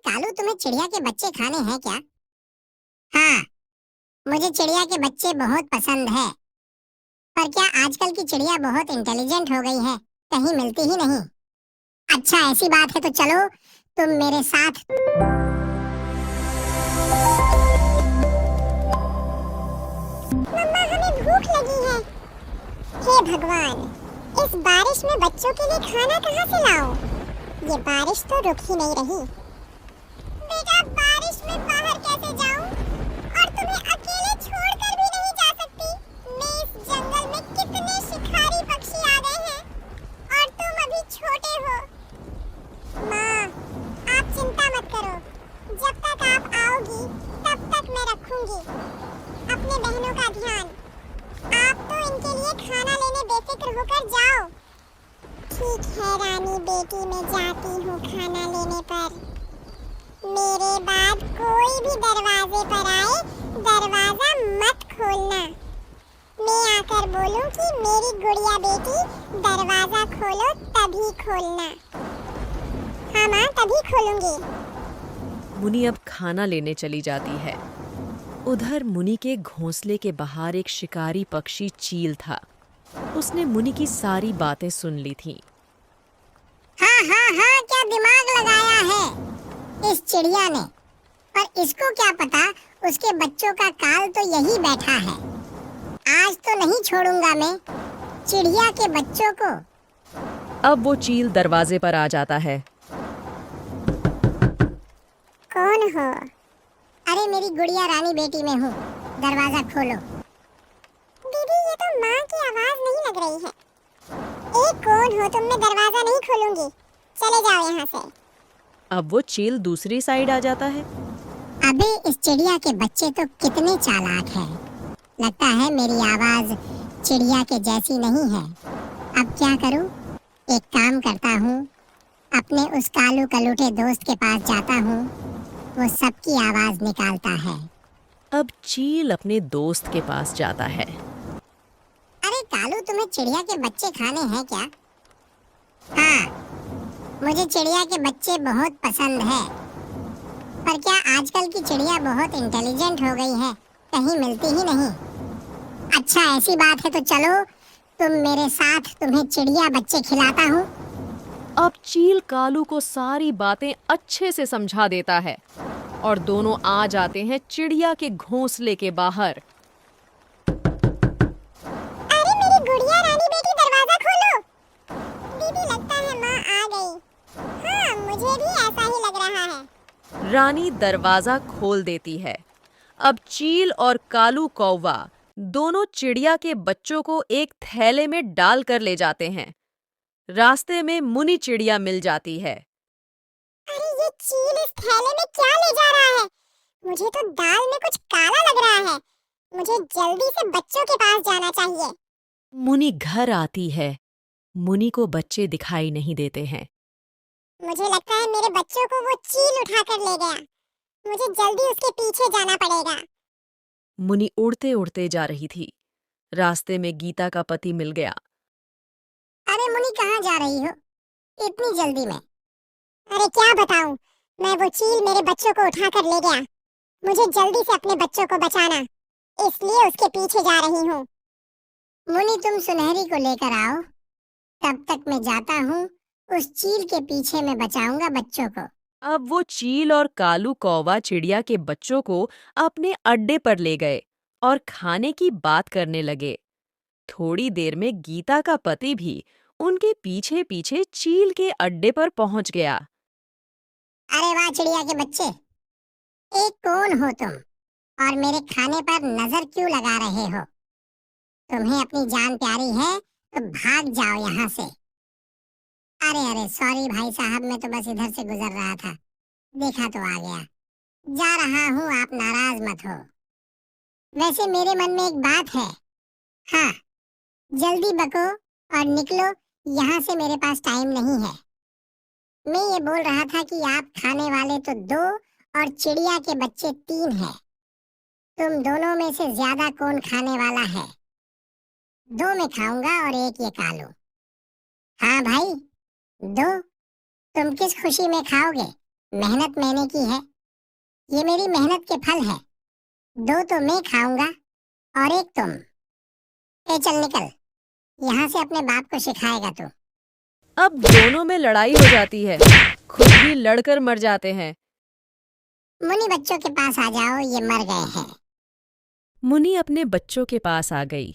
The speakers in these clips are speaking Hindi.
कालू, तुम्हें चिड़िया के बच्चे खाने हैं क्या? हाँ, मुझे चिड़िया के बच्चे बहुत पसंद है। पर क्या आजकल की चिड़िया बहुत इंटेलिजेंट हो गई है, कहीं मिलती ही नहीं। अच्छा, ऐसी बात है तो चलो तुम मेरे साथ। मम्मा, हमें भूख लगी है। हे भगवान, इस बारिश में बच्चों के लिए खाना कहाँ से लाऊं? ये बारिश तो रुक ही नहीं रही। बेटा, बारिश में बाहर कैसे जाऊं? और तुम्हें अकेले छोड़कर भी नहीं जा सकती। मैं इस जंगल में कितने शिकारी पक्षी आ गए हैं और तुम अभी छोटे हो। माँ, आप चिंता मत करो। जब तक आप आओगी तब तक मैं रखूंगी अपने बहनों का ध्यान। आप तो इनके लिए खाना लेने बेफिक्र होकर जाओ। ठीक है रानी बेटी, मैं जाती हूँ खाना लेने पर। मेरे बाद कोई भी दरवाजे पर आए, दरवाजा मत खोलना। मैं आकर बोलूं कि मेरी गुड़िया बेटी दरवाजा खोलो, तभी खोलना। हाँ माँ, तभी खोलूंगी। मुनी अब खाना लेने चली जाती है। उधर मुनि के घोंसले के बाहर एक शिकारी पक्षी चील था। उसने मुनि की सारी बातें सुन ली थीं। हाँ हाँ हाँ, क्या दिमाग लगाया है इस चिड़िया ने। पर इसको क्या पता, उसके बच्चों का काल तो यही बैठा है। आज तो नहीं छोड़ूंगा मैं चिड़िया के बच्चों को। अब वो चील दरवाजे पर आ जाता है। कौन हो? अरे, मेरी गुड़िया रानी बेटी में हूँ, दरवाजा खोलो। दीदी, ये तो माँ की आवाज नहीं लग रही है। कौन हो तुम? मैं दरवाजा नहीं खोलूंगी, चले जाओ यहाँ से। अब वो चील दूसरी साइड आ जाता है। अबे, इस चिड़िया के बच्चे तो कितने चालाक हैं। लगता है मेरी आवाज चिड़िया के जैसी नहीं है। अब क्या करूँ? एक काम करता हूँ, अपने उस कालू कलूटे दोस्त के पास जाता हूँ। वो सबकी आवाज निकालता है। अब चील अपने दोस्त के पास जाता है। अरे कालू, तुम्हें चिड़िया के बच्चे खाने हैं क्या? हाँ, मुझे चिड़िया के बच्चे बहुत पसंद है। पर क्या आजकल की चिड़िया बहुत इंटेलिजेंट हो गई है, कहीं मिलती ही नहीं। अच्छा, ऐसी बात है तो चलो तुम मेरे साथ, तुम्हें चिड़िया बच्चे खिलाता हूँ। अब चील कालू को सारी बातें अच्छे से समझा देता है और दोनों आ जाते हैं चिड़िया के घोंसले के बाहर। अरे मेरी गुड़िया रानी बेटी, दरवाजा खोलो। दीदी, लगता है माँ आ गई। हाँ, मुझे भी ऐसा ही लग रहा है। रानी दरवाजा खोल देती है। अब चील और कालू कौवा दोनों चिड़िया के बच्चों को एक थैले में डाल कर ले जाते हैं। रास्ते में मुनि चिड़िया मिल जाती है। अरे, ये चील इस थैले में क्या ले जा रहा है? मुझे तो दाल में कुछ काला लग रहा है। मुझे जल्दी से बच्चों के पास जाना चाहिए। मुनि घर आती है। मुनि को बच्चे दिखाई नहीं देते हैं। मुझे लगता है मेरे बच्चों को वो चील उठा कर ले गया। मुझे जल्दी उसके पीछे जाना पड़ेगा। मुनि उड़ते उड़ते जा रही थी। रास्ते में गीता का पति मिल गया। अरे मुनी, कहाँ जा रही हो इतनी जल्दी में? अरे क्या बताऊं, मैं वो चील मेरे बच्चों को उठा कर ले गया। मुझे जल्दी से अपने बच्चों को बचाना, इसलिए उसके पीछे जा रही हूँ। मुनी, तुम सुनहरी को लेकर आओ, तब तक मैं जाता हूँ। उस चील के पीछे मैं बचाऊंगा बच्चों को। अब वो चील और कालू कौवा चिड़िया के बच्चों को अपने अड्डे पर ले गए और खाने की बात करने लगे। थोड़ी देर में गीता का पति भी उनके पीछे पीछे चील के अड्डे पर पहुंच गया। अरे वाह चिड़िया के बच्चे, कौन हो तुम और मेरे खाने पर नजर क्यों लगा रहे हो? तुम्हें अपनी जान प्यारी है तो भाग जाओ यहाँ से। अरे अरे, सॉरी भाई साहब, मैं तो बस इधर से गुजर रहा था, देखा तो आ गया। जा रहा हूँ, आप नाराज मत हो। वैसे मेरे मन में एक बात है। हाँ, जल्दी बको और निकलो यहाँ से, मेरे पास टाइम नहीं है। मैं ये बोल रहा था कि आप खाने वाले तो 2 और चिड़िया के बच्चे 3 हैं। तुम दोनों में से ज्यादा कौन खाने वाला है? 2 मैं खाऊंगा और 1 ये कालू। हाँ भाई, 2। तुम किस खुशी में खाओगे? मेहनत मैंने की है, ये मेरी मेहनत के फल है। 2 तो मैं खाऊंगा और 1 तुम। ए चल निकल, यहाँ से अपने बाप को सिखाएगा तू। अब दोनों में लड़ाई हो जाती है, खुद भी लड़कर मर जाते हैं। मुनि बच्चों के पास आ जाओ, ये मर गए हैं। मुनि अपने बच्चों के पास आ गई।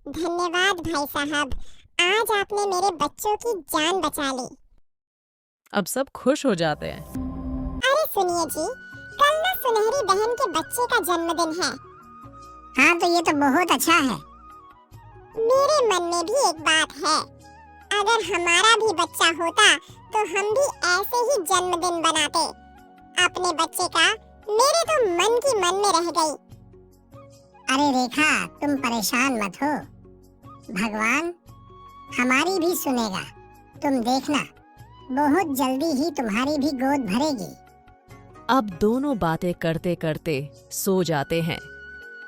धन्यवाद भाई साहब, आज आपने मेरे बच्चों की जान बचा ली। अब सब खुश हो जाते हैं। अरे सुनिए जी, कल ना सुनहरी बहन के बच्चे का जन्मदिन है। हाँ तो ये तो बहुत अच्छा है। मेरे मन में भी एक बात है, अगर हमारा भी बच्चा होता तो हम भी ऐसे ही जन्मदिन बनाते। अपने बच्चे का मेरे तो मन की मन में रह गई। अरे रेखा, तुम परेशान मत हो, भगवान हमारी भी सुनेगा। तुम देखना, बहुत जल्दी ही तुम्हारी भी गोद भरेगी। अब दोनों बातें करते करते सो जाते हैं।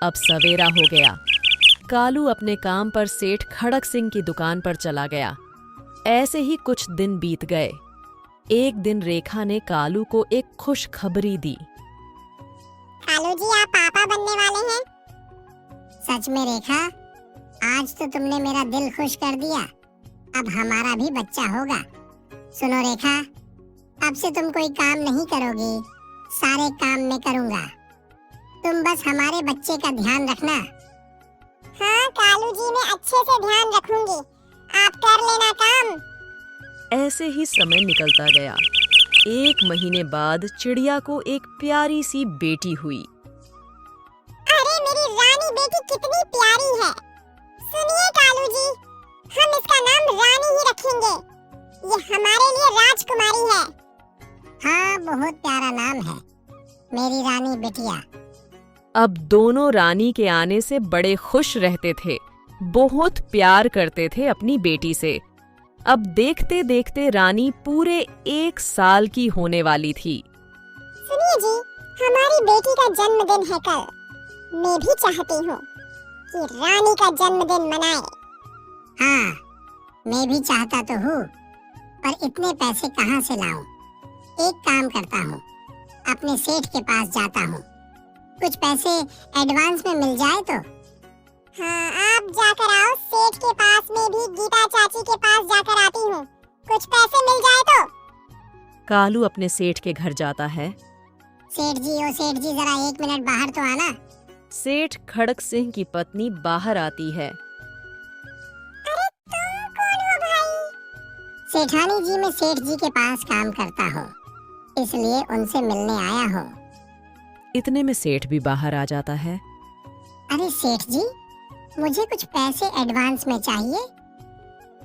अब सवेरा हो गया। कालू अपने काम पर सेठ खड़क सिंह की दुकान पर चला गया। ऐसे ही कुछ दिन बीत गए। एक दिन रेखा ने कालू को एक खुशखबरी दी। कालू जी, आप पापा बनने वाले हैं। सच में रेखा, आज तो तुमने मेरा दिल खुश कर दिया। अब हमारा भी बच्चा होगा। सुनो रेखा, अब से तुम कोई काम नहीं करोगी, सारे काम मैं करूंगा। तुम बस हमारे बच्चे का ध्यान रखना। हाँ कालू जी, मैं अच्छे से ध्यान रखूंगी, आप कर लेना काम। ऐसे ही समय निकलता गया। 1 महीने बाद चिड़िया को एक प्यारी सी बेटी हुई। अरे मेरी रानी बेटी कितनी प्यारी है। सुनिए कालू जी, हम इसका नाम रानी ही रखेंगे। ये हमारे लिए राजकुमारी है। हाँ, बहुत प्यारा नाम है, मेरी रानी बिटिया। अब दोनों रानी के आने से बड़े खुश रहते थे, बहुत प्यार करते थे अपनी बेटी से। अब देखते देखते रानी पूरे 1 साल की होने वाली थी। सुनिए जी, हमारी बेटी का जन्मदिन है कल। मैं भी चाहती हूँ कि रानी का जन्मदिन मनाए। हाँ, मैं भी चाहता तो हूँ, पर इतने पैसे कहाँ से लाऊं? एक काम करता हूँ, अपने सेठ के पास जाता हूँ, कुछ पैसे एडवांस में मिल जाए तो। हाँ, आप जाकर आओ, सेठ के पास में भी गीता चाची के पास जाकर आती हूँ, कुछ पैसे मिल जाए तो। कालू अपने सेठ के घर जाता है। सेठ जी, ओ सेठ जी, जरा 1 मिनट बाहर तो आना। सेठ खड़क सिंह की पत्नी बाहर आती है। अरे तुम कौन हो भाई? सेठानी जी, मैं सेठ जी के पास काम करता हूँ, इसलिए उनसे मिलने आया हूँ। इतने में सेठ भी बाहर आ जाता है। अरे सेठ जी, मुझे कुछ पैसे एडवांस में चाहिए।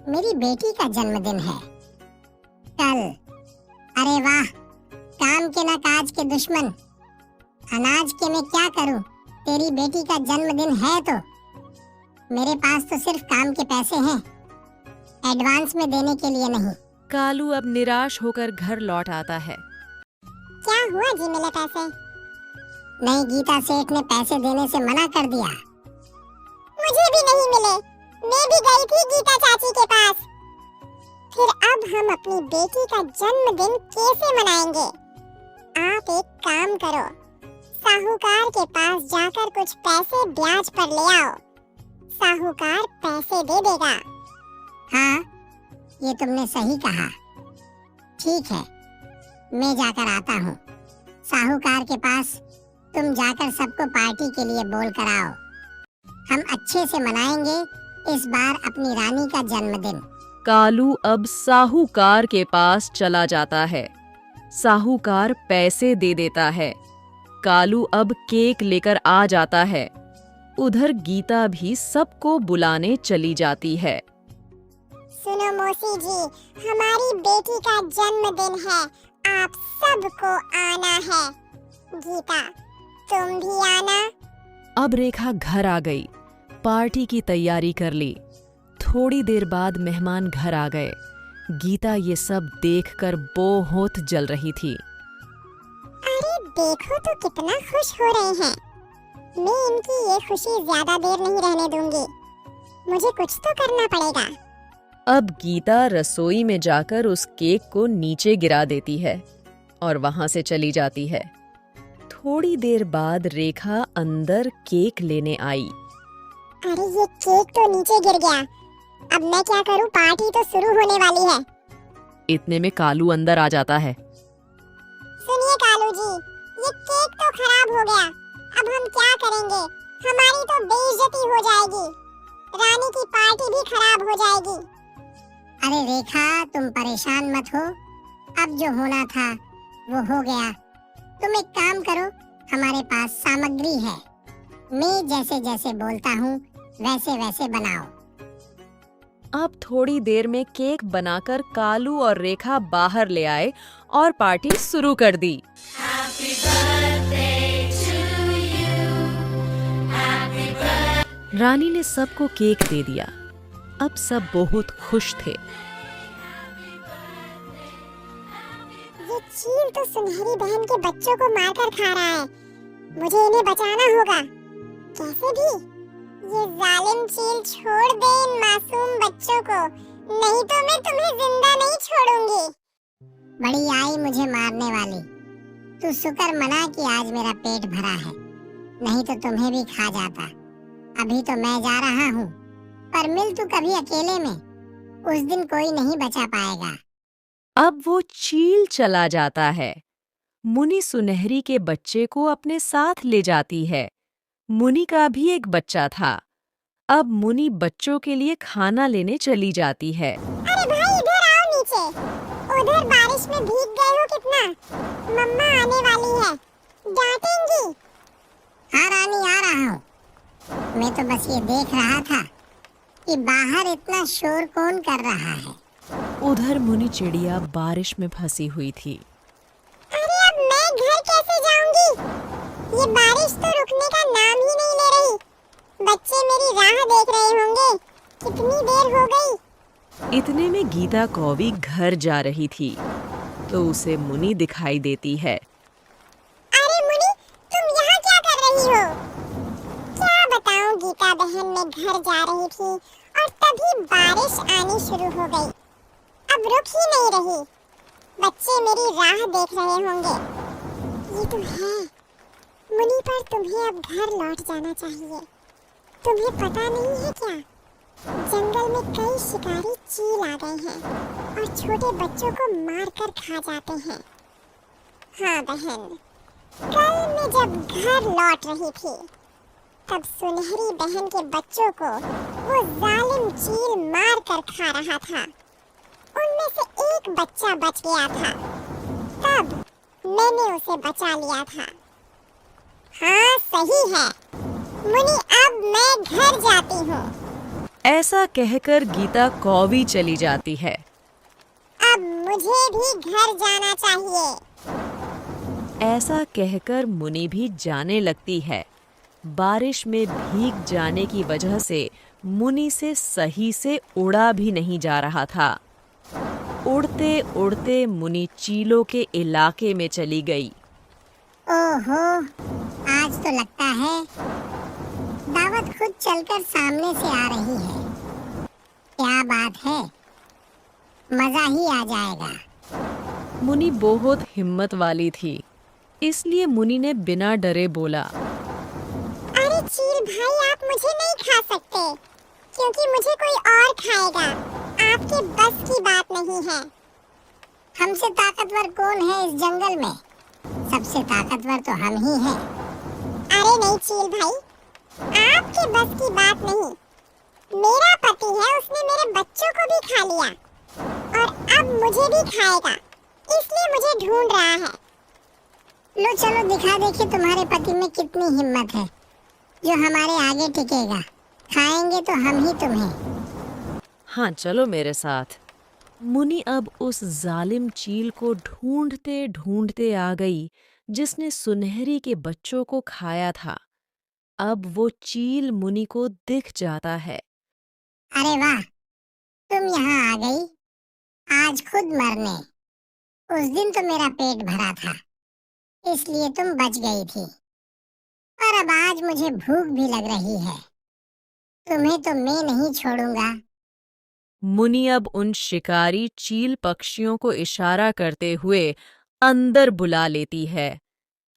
मेरी बेटी का जन्मदिन है कल। अरे वाह, काम के ना काज के दुश्मन, अनाज के मैं क्या करूं? तेरी बेटी का जन्मदिन है तो मेरे पास तो सिर्फ काम के पैसे हैं, एडवांस में देने के लिए नहीं। कालू अब निराश होकर घर लौट आता है। क्या हुआ जी, मिले पैसे? नहीं, गीता सेठ ने पैसे देने से मना कर दिया। मुझे भी नहीं मिले, मैं भी गई थी गीता चाची के पास। फिर अब हम अपनी बेटी का जन्मदिन कैसे मनाएंगे? आप एक काम करो, साहूकार के पास जाकर कुछ पैसे ब्याज पर ले आओ, साहूकार पैसे दे देगा। हाँ, ये तुमने सही कहा। ठीक है, मैं जाकर आता हूँ। साहूकार के पास तुम जाकर सबको पार्टी के लिए बोल कर आओ। हम अच्छे से मनाएंगे इस बार अपनी रानी का जन्मदिन। कालू अब साहूकार के पास चला जाता है। साहूकार पैसे दे देता है। कालू अब केक लेकर आ जाता है। उधर गीता भी सबको बुलाने चली जाती है। सुनो मौसी जी, हमारी बेटी का जन्मदिन है, आप सबको आना है। गीता, तुम भी आना। अब रेखा घर आ गई, पार्टी की तैयारी कर ली। थोड़ी देर बाद मेहमान घर आ गए। गीता ये सब देखकर बहुत जल रही थी। अरे देखो तो कितना खुश हो रहे हैं। मैं इनकी ये खुशी ज्यादा देर नहीं रहने दूंगी। मुझे कुछ तो करना पड़ेगा। अब गीता रसोई में जाकर उस केक को नीचे गिरा देती है और वहां से चली जाती है। थोड़ी देर बाद रेखा अंदर केक लेने आई। अरे ये केक तो नीचे गिर गया। अब मैं क्या करूं? पार्टी तो शुरू होने वाली है। इतने में कालू अंदर आ जाता है। सुनिए कालू जी, ये केक तो खराब हो गया। अब हम क्या करेंगे? हमारी तो बेइज्जती हो जाएगी। रानी की पार्टी भी खराब हो जाएगी। अरे रेखा, तुम परेशान मत हो। अब जो होना था वो हो गया। तुम एक काम करो, हमारे पास सामग्री है। मैं जैसे जैसे बोलता हूँ वैसे वैसे बनाओ। अब थोड़ी देर में केक बनाकर कालू और रेखा बाहर ले आए और पार्टी शुरू कर दी। रानी ने सबको केक दे दिया। अब सब बहुत खुश थे। ये चील तो सुनहरी बहन के बच्चों को मारकर खा रहा है। मुझे इन्हें बचाना होगा। कैसे भी ये जालिम चील छोड़ दे इन मासूम बच्चों को, नहीं तो मैं तुम्हें जिंदा नहीं छोड़ूंगी। बड़ी आई मुझे मारने वाली। तू शुक्र मना कि आज मेरा पेट भरा है, नहीं तो तुम्हें भी खा जाता। अभी तो मैं जा रहा हूँ, पर मिल तू कभी अकेले में। उस दिन कोई नहीं बचा पाएगा। अब वो चील चला जाता है। मुनि सुनहरी के बच्चे को अपने साथ ले जाती है। मुनि का भी एक बच्चा था। अब मुनि बच्चों के लिए खाना लेने चली जाती है। अरे भाई इधर आओ नीचे। उधर बारिश में भीग गए हो कितना? मम्मा आने वाली है, डांटेंगी। हाँ रानी, आ रहा हूँ। मैं तो बस ये देख रहा था कि बाहर इतना शोर कौन कर रहा है। उधर मुनि चिड़िया बारिश में फंसी हुई थी। अरे अब मैं घर कैसे जाऊंगी? ये बारिश तो रुकने का नाम ही नहीं ले रही। बच्चे मेरी राह देख रहे होंगे। कितनी देर हो गई? इतने में गीता कौवी घर जा रही थी तो उसे मुनि दिखाई देती है। अरे मुनि, तुम यहाँ क्या कर रही हो? क्या बताऊं, गीता बहन मैं घर जा रही थी और तभी बारिश आनी शुरू हो गई। अब रुक ही नहीं रही। बच्चे मेरी राह देख रहे होंगे। ये तो है मुनि, पर तुम्हें अब घर लौट जाना चाहिए। तुम्हें पता नहीं है क्या, जंगल में कई शिकारी चील आ गए हैं और छोटे बच्चों को मार कर खा जाते हैं। हाँ बहन, कल मैं जब घर लौट रही थी तब सुनहरी बहन के बच्चों को वो जालिम चील मार कर खा रहा था। उनमें से एक बच्चा बच गया था। तब मैंने उसे बचा लिया था। हाँ सही है मुनि, अब मैं घर जाती हूँ। ऐसा कहकर गीता कौवी चली जाती है। अब मुझे भी घर जाना चाहिए। ऐसा कहकर मुनि भी जाने लगती है। बारिश में भीग जाने की वजह से मुनि से सही से उड़ा भी नहीं जा रहा था। उड़ते उड़ते मुनि चीलों के इलाके में चली गई। ओहो, आज तो लगता है दावत खुद चलकर सामने से आ रही है। क्या बात है, मजा ही आ जाएगा। मुनि बहुत हिम्मत वाली थी, इसलिए मुनि ने बिना डरे बोला, अरे चील भाई, आप मुझे नहीं खा सकते क्योंकि मुझे कोई और खाएगा। आपके बस की बात नहीं है। हमसे ताकतवर कौन है इस जंगल में? सबसे ताकतवर तो हम ही हैं। अरे नहीं चील भाई, आपके बस की बात नहीं। मेरा पति है, उसने मेरे बच्चों को भी खा लिया और अब मुझे भी खाएगा, इसलिए मुझे ढूंढ रहा है। लो चलो दिखा दे कि तुम्हारे पति में कितनी हिम्मत है जो हमारे आगे टिकेगा। खाएंगे तो हम ही तुम्हें। हाँ चलो मेरे साथ। मुनि अब उस जालिम चील को ढूंढते ढूंढते आ गई जिसने सुनहरी के बच्चों को खाया था। अब वो चील मुनि को दिख जाता है। अरे वाह, तुम यहाँ आ गई, आज खुद मरने। उस दिन तो मेरा पेट भरा था, इसलिए तुम बच गई थी। और अब आज मुझे भूख भी लग रही है। तुम्हें तो मैं नहीं छोड़ूंगा। मुनि अब उन शिकारी चील पक्षियों को इशारा करते हुए अंदर बुला लेती है।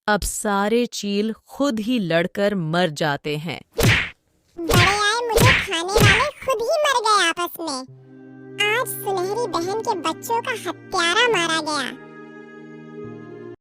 अब सारे चील खुद ही लड़कर मर जाते हैं। बड़े आए मुझे खाने वाले खुद ही मर गए आपस में। आज सुनहरी बहन के बच्चों का हत्यारा मारा गया।